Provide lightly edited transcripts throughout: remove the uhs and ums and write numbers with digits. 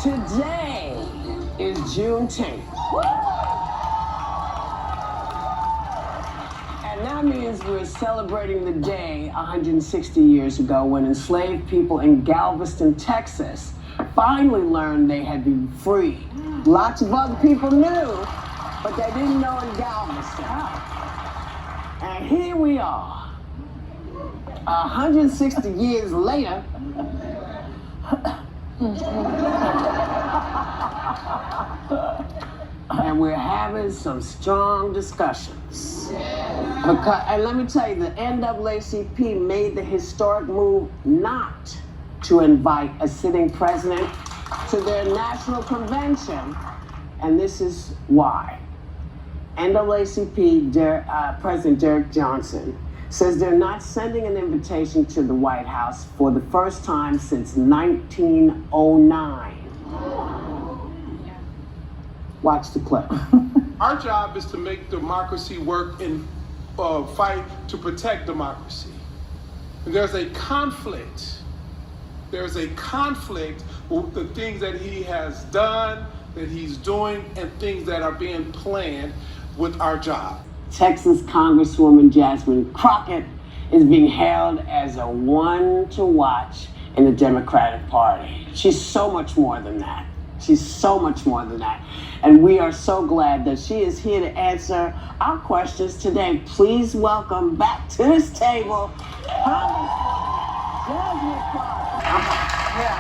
Today is Juneteenth. And that means we're celebrating the day 160 years ago when enslaved people in Galveston, Texas finally learned they had been free. Lots of other people knew, but they didn't know in Galveston. And here we are, 160 years later. And we're having some strong discussions. And let me tell you, the NAACP made the historic move not to invite a sitting president to their national convention. And this is why. NAACP President Derek Johnson says they're not sending an invitation to the White House for the first time since 1909. Watch the clip. Our job is to make democracy work and fight to protect democracy. And there's a conflict. There's a conflict with the things that he has done, that he's doing, and things that are being planned with our job. Texas Congresswoman Jasmine Crockett is being hailed as a one to watch in the Democratic Party. She's so much more than that. She's so much more than that. And we are so glad that she is here to answer our questions today. Please welcome back to this table, Congresswoman Jasmine Crockett.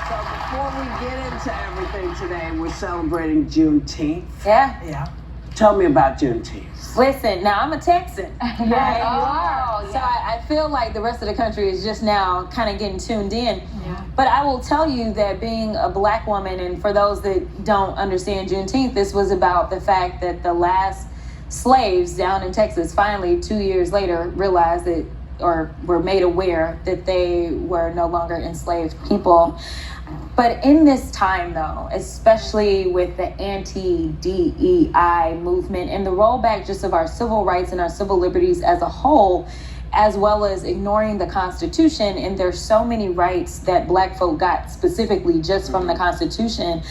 So before we get into everything today, we're celebrating Juneteenth. Yeah. Tell me about Juneteenth. Listen, now I'm a Texan. Yeah, you are. So I feel like the rest of the country is just now kind of getting tuned in. Yeah. But I will tell you that being a Black woman, and for those that don't understand Juneteenth, this was about the fact that the last slaves down in Texas finally 2 years later realized that, or were made aware that they were no longer enslaved people. But in this time, though, especially with the anti-DEI movement and the rollback just of our civil rights and our civil liberties as a whole, as well as ignoring the Constitution, and there's so many rights that Black folk got specifically just from the Constitution,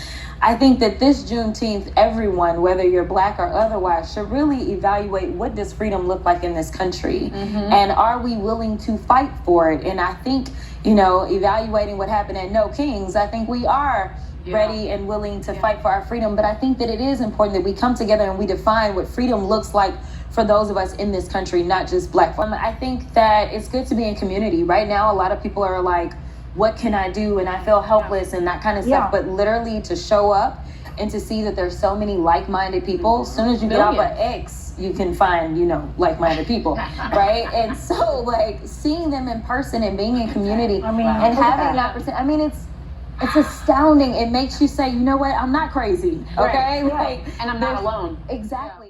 I think that this Juneteenth, everyone, whether you're Black or otherwise, should really evaluate what does freedom look like in this country, and are we willing to fight for it? And I think, evaluating what happened at No Kings, I think we are ready and willing to fight for our freedom. But I think that it is important that we come together and we define what freedom looks like for those of us in this country, not just Black folk. I think that it's good to be in community. Right now, a lot of people are like, what can I do? And I feel helpless and that kind of stuff. But literally to show up and to see that there's so many like-minded people, as soon as you get off of X, you can find, like-minded people, right? And so, seeing them in person and being in community and having that opportunity, it's astounding. It makes you say, you know what, I'm not crazy, okay? Right. And I'm not alone. Exactly.